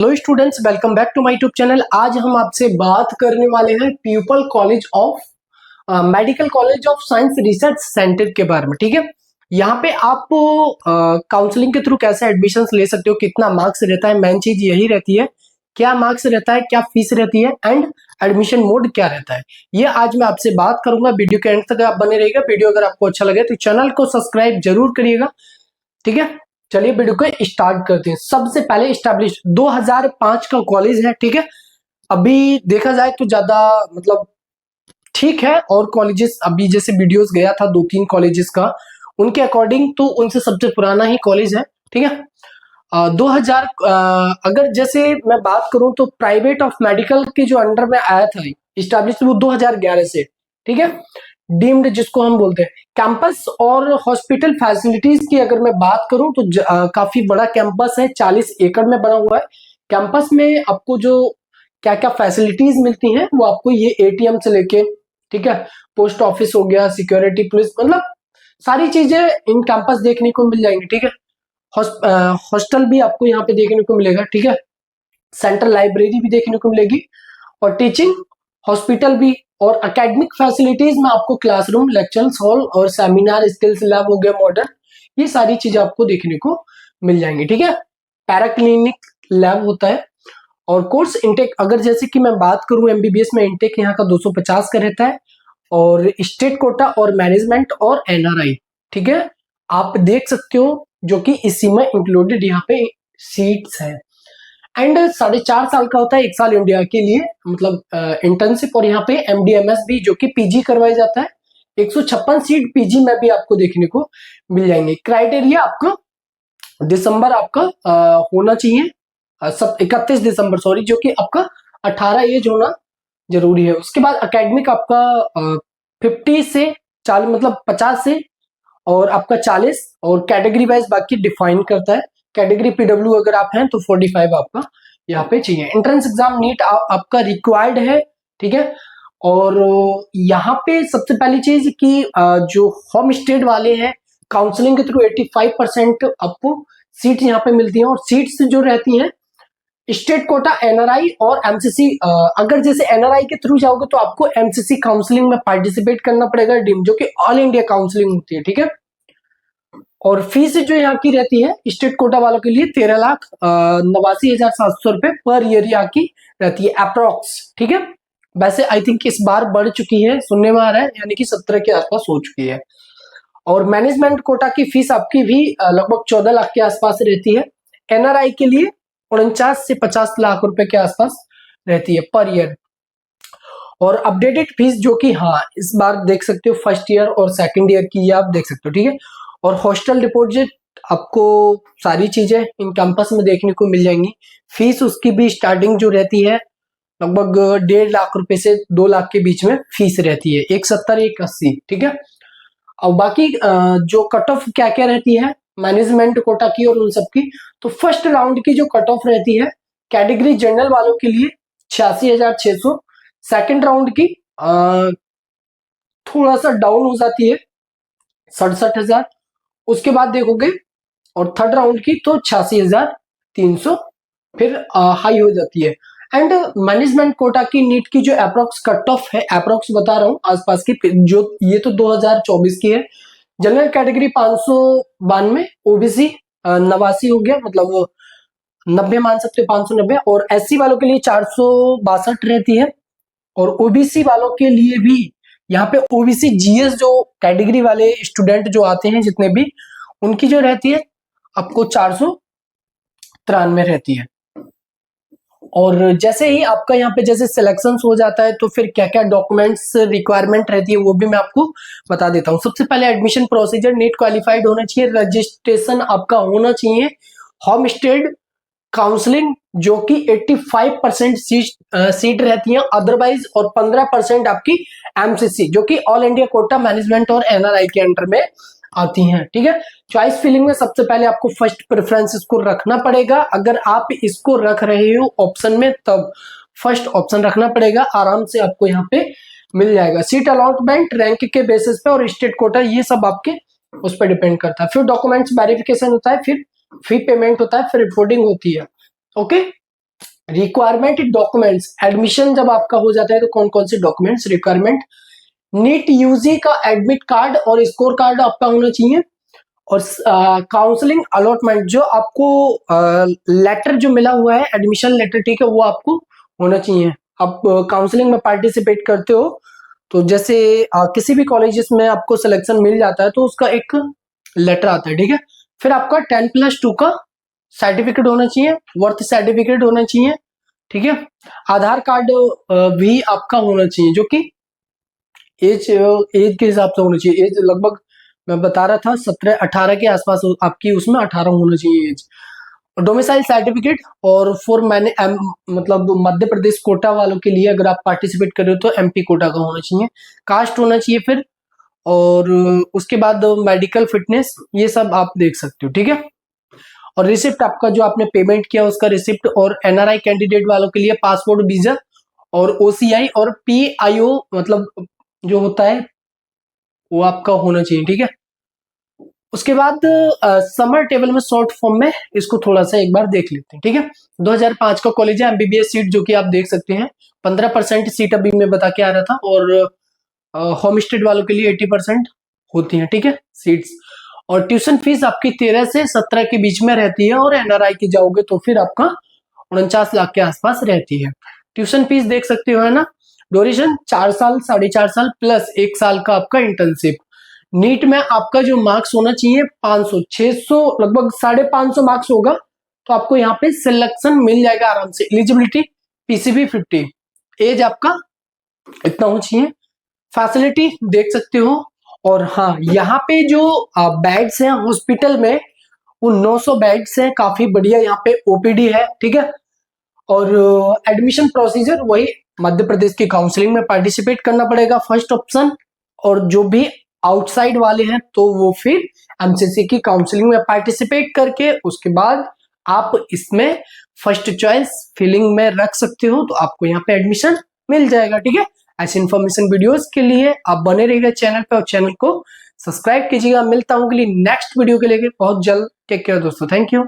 Hello students, welcome back to my YouTube channel. आज हम आपसे बात करने वाले हैं people college of medical college of science research centre के बारे में। ठीक है, यहाँ पे आप काउंसलिंग के थ्रू कैसे एडमिशन ले सकते हो, कितना मार्क्स रहता है, मेन चीज यही रहती है, क्या मार्क्स रहता है, क्या फीस रहती है एंड एडमिशन मोड क्या रहता है, ये आज मैं आपसे बात करूंगा। वीडियो के एंड तक आप बने रहिएगा। वीडियो अगर आपको अच्छा लगे तो चैनल को सब्सक्राइब जरूर करिएगा। ठीक है, चलिए वीडियो को स्टार्ट करते हैं। सबसे पहले स्टैब्लिश 2005 का कॉलेज है। ठीक है, अभी देखा जाए तो ज्यादा मतलब ठीक है, और कॉलेजेस अभी जैसे वीडियोस गया था 2-3 कॉलेजेस का, उनके अकॉर्डिंग तो उनसे सबसे पुराना ही कॉलेज है। ठीक है, 2000 अगर जैसे मैं बात करूं तो प्राइवेट ऑफ मेडिकल के जो अंडर में आया था स्टैब्लिश, वो 2011 से। ठीक है, डीम्ड जिसको हम बोलते हैं। कैंपस और हॉस्पिटल फैसिलिटीज की अगर मैं बात करूं तो काफी बड़ा कैंपस है, 40 एकड़ में बना हुआ है। कैंपस में आपको जो क्या क्या फैसिलिटीज मिलती हैं वो आपको ये एटीएम से लेके, ठीक है, पोस्ट ऑफिस हो गया, सिक्योरिटी, पुलिस, मतलब सारी चीजें इन कैंपस देखने को मिल जाएंगी। ठीक है, हॉस्टल भी आपको यहाँ पे देखने को मिलेगा। ठीक है, सेंट्रल लाइब्रेरी भी देखने को मिलेगी, और टीचिंग हॉस्पिटल भी, और एकेडमिक फैसिलिटीज में आपको क्लासरूम, लेक्चर्स हॉल और सेमिनार, स्किल्स लैब हो गया मॉडर्न, ये सारी चीजें आपको देखने को मिल जाएंगी। ठीक है, पैराक्लिनिक लैब होता है। और कोर्स इनटेक अगर जैसे कि मैं बात करूं, एमबीबीएस में इनटेक यहाँ का 250 का रहता है, और स्टेट कोटा और मैनेजमेंट और एनआरआई, ठीक है, आप देख सकते हो, जो कि इसी में इंक्लूडेड यहाँ पे सीट्स है। एंड 4.5 साल का होता है, 1 साल इंडिया के लिए, मतलब इंटर्नशिप, और यहाँ पे एमडीएमएस भी जो कि पीजी करवाया जाता है। 156 सीट पीजी में भी आपको देखने को मिल जाएंगे। क्राइटेरिया आपका दिसंबर आपका होना चाहिए, सब 31 दिसंबर सॉरी, जो कि आपका 18 एज होना जरूरी है। उसके बाद एकेडमिक आपका 50 से 40, मतलब 50 से और आपका 40, और कैटेगरी वाइज बाकी डिफाइन करता है। कैटेगरी पीडब्ल्यू अगर आप हैं तो 45 आपका यहाँ पे चाहिए। एंट्रेंस एग्जाम नीट आपका रिक्वायर्ड है। ठीक है, और यहाँ पे सबसे पहली चीज कि जो होम स्टेट वाले हैं, काउंसलिंग के थ्रू 85% आपको सीट यहाँ पे मिलती है, और सीट्स जो रहती हैं स्टेट कोटा, एनआरआई और एमसीसी। अगर जैसे एनआरआई के थ्रू जाओगे तो आपको एमसीसी काउंसलिंग में पार्टिसिपेट करना पड़ेगा, डीम, जो कि ऑल इंडिया काउंसलिंग होती है। ठीक है, और फीस जो यहाँ की रहती है स्टेट कोटा वालों के लिए 13,89,700 रुपए पर ईयर यहाँ की रहती है अप्रोक्स। ठीक है, वैसे आई थिंक इस बार बढ़ चुकी है, सुनने में आ रहा है, यानी कि 17 के आसपास हो चुकी है। और मैनेजमेंट कोटा की फीस आपकी भी लगभग 14 लाख के आसपास रहती है। एनआरआई के लिए 49 से 50 लाख रुपए के आसपास रहती है पर ईयर। और अपडेटेड फीस जो कि हाँ इस बार देख सकते हो, फर्स्ट ईयर और सेकंड ईयर की, ये आप देख सकते हो। ठीक है, और हॉस्टल डिपॉजिट आपको सारी चीजें इन कैंपस में देखने को मिल जाएंगी। फीस उसकी भी स्टार्टिंग जो रहती है लगभग 1.5 लाख रुपए से 2 लाख के बीच में फीस रहती है, 170, 180। ठीक है, और बाकी जो कट ऑफ क्या क्या रहती है मैनेजमेंट कोटा की और उन सब की, तो फर्स्ट राउंड की जो कट ऑफ रहती है कैटेगरी जनरल वालों के लिए 86,600, सेकंड राउंड की थोड़ा सा डाउन हो जाती है 67,000, उसके बाद देखोगे, और थर्ड राउंड की तो 86,300 फिर हाई हो जाती है। एंड मैनेजमेंट कोटा की नीट की जो अप्रोक्स कट ऑफ है, अप्रोक्स बता रहा हूँ आसपास की, जो ये तो 2024 की है। जनरल कैटेगरी 592, ओबीसी 89 हो गया, मतलब 90 मान सकते हो, 590, और एससी वालों के लिए 462 रहती है। और ओबीसी वालों के लिए भी यहाँ पे ओबीसी जीएस जो कैटेगरी वाले स्टूडेंट जो आते हैं जितने भी, उनकी जो रहती है आपको 493 रहती है। और जैसे ही आपका यहाँ पे जैसे सिलेक्शन हो जाता है तो फिर क्या क्या डॉक्यूमेंट्स रिक्वायरमेंट रहती है वो भी मैं आपको बता देता हूँ। सबसे पहले एडमिशन प्रोसीजर, नीट क्वालिफाइड होना चाहिए, रजिस्ट्रेशन आपका होना चाहिए, होम स्टेट काउंसलिंग जो कि 85% सीट रहती है अदरवाइज, और 15% आपकी एमसीसी जो कि ऑल इंडिया कोटा, मैनेजमेंट और एनआरआई के अंडर में आती हैं। ठीक है, चॉइस फिलिंग में सबसे पहले आपको फर्स्ट प्रेफरेंस इसको रखना पड़ेगा। अगर आप इसको रख रहे हो ऑप्शन में तब फर्स्ट ऑप्शन रखना पड़ेगा, आराम से आपको यहाँ पे मिल जाएगा। सीट अलॉटमेंट रैंक के बेसिस पे और स्टेट कोटा, ये सब आपके उस पर डिपेंड करता है। फिर डॉक्यूमेंट्स वेरिफिकेशन होता है, फिर फी पेमेंट होता है, फिर रिपोर्टिंग होती है। ओके, रिक्वायरमेंट डॉक्यूमेंट्स, एडमिशन जब आपका हो जाता है तो कौन कौन से डॉक्यूमेंट्स रिक्वायरमेंट, नीट यूजी का एडमिट कार्ड और स्कोर कार्ड आपका होना चाहिए, और काउंसलिंग अलॉटमेंट जो आपको लेटर जो मिला हुआ है एडमिशन लेटर, ठीक है, वो आपको होना चाहिए। आप काउंसलिंग में पार्टिसिपेट करते हो तो जैसे किसी भी कॉलेजेस में आपको सिलेक्शन मिल जाता है तो उसका एक लेटर आता है, ठीक है। फिर आपका 10+2 का सर्टिफिकेट होना चाहिए, वर्थ सर्टिफिकेट होना चाहिए, ठीक है। आधार कार्ड भी आपका होना चाहिए जो कि एज के हिसाब से होना चाहिए। एज लगभग मैं बता रहा था 17-18 के आसपास आपकी उसमें 18 होना चाहिए एज। डोमिसाइल सर्टिफिकेट, और फॉर मैंने मतलब मध्य प्रदेश कोटा वालों के लिए अगर आप पार्टिसिपेट कर रहे हो तो एमपी कोटा का होना चाहिए। कास्ट होना चाहिए फिर, और उसके बाद मेडिकल फिटनेस, ये सब आप देख सकते हो, ठीक है। और रिसिप्ट आपका जो आपने पेमेंट किया उसका रिसिप्ट, और एनआरआई कैंडिडेट वालों के लिए पासपोर्ट, वीजा और ओसीआई और पीआईओ मतलब जो होता है वो आपका होना चाहिए, ठीक है। उसके बाद समर टेबल में शॉर्ट फॉर्म में इसको थोड़ा सा एक बार देख लेते हैं, ठीक है। 2005 का कॉलेज है, एमबीबीएस सीट जो कि आप देख सकते हैं 15% सीट अभी मैं बता के आ रहा था, और होम स्टेट वालों के लिए 80% होती है, ठीक है, सीट्स। और ट्यूशन फीस आपकी 13 से 17 के बीच में रहती है, और एनआरआई की जाओगे तो फिर आपका 49 लाख के आसपास रहती है। ट्यूशन फीस देख सकते हो, है ना। ड्यूरेशन 4 साल, 4.5 साल प्लस 1 साल का आपका इंटर्नशिप। नीट में आपका जो मार्क्स होना चाहिए 500, 600 लगभग 550 मार्क्स होगा तो आपको यहाँ पे सिलेक्शन मिल जाएगा आराम से। एलिजिबिलिटी पीसीबी 50, एज आपका इतना होना चाहिए। फैसिलिटी देख सकते हो, और हाँ यहाँ पे जो बेड्स हैं हॉस्पिटल में वो 900 बेड्स हैं, काफी बढ़िया यहाँ पे ओपीडी है, ठीक है। और एडमिशन प्रोसीजर वही मध्य प्रदेश की काउंसलिंग में पार्टिसिपेट करना पड़ेगा, फर्स्ट ऑप्शन। और जो भी आउटसाइड वाले हैं तो वो फिर एमसीसी की काउंसलिंग में पार्टिसिपेट करके उसके बाद आप इसमें फर्स्ट चॉइस फिलिंग में रख सकते हो, तो आपको यहाँ पे एडमिशन मिल जाएगा, ठीक है। ऐसे इन्फॉर्मेशन वीडियोस के लिए आप बने रहिएगा चैनल पे, और चैनल को सब्सक्राइब कीजिएगा। मिलता हूँ अगली नेक्स्ट वीडियो के लिए बहुत जल्द। टेक केयर दोस्तों, थैंक यू।